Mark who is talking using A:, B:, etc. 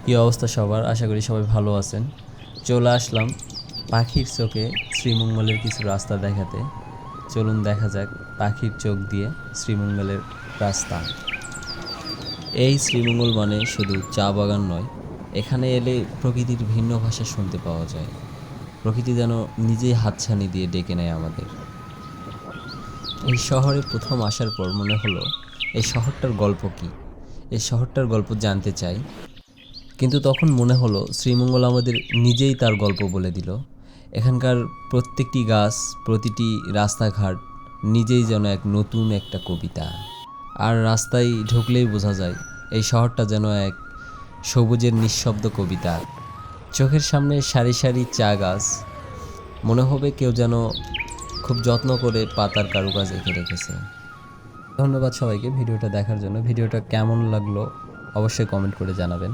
A: কী অবস্থা সবার? আশা করি সবাই ভালো আছেন। চলে আসলাম পাখির চোখে শ্রীমঙ্গলের কিছু রাস্তা দেখাতে। চলুন দেখা যাক পাখির চোখ দিয়ে শ্রীমঙ্গলের রাস্তা। এই শ্রীমঙ্গল মানে শুধু চা বাগান নয়, এখানে এলে প্রকৃতির ভিন্ন ভাষা শুনতে পাওয়া যায়। প্রকৃতি যেন নিজেই হাতছানি দিয়ে ডেকে নেয় আমাদের। এই শহরে প্রথম আসার পর মনে হলো এই শহরটার গল্প কী, এই শহরটার গল্প জানতে চাই। কিন্তু তখন মনে হলো শ্রীমঙ্গল আমাদের নিজেই তার গল্প বলে দিল। এখানকার প্রত্যেকটি গাছ, প্রতিটি রাস্তাঘাট নিজেই যেন এক নতুন একটা কবিতা। আর রাস্তায় ঢুকলেই বোঝা যায় এই শহরটা যেন এক সবুজের নিঃশব্দ কবিতা। চোখের সামনে সারি সারি চা গাছ, মনে হবে কেউ যেন খুব যত্ন করে পাতার কারুকাজ এঁকে রেখেছে। ধন্যবাদ সবাইকে ভিডিওটা দেখার জন্য। ভিডিওটা কেমন লাগলো অবশ্যই কমেন্ট করে জানাবেন।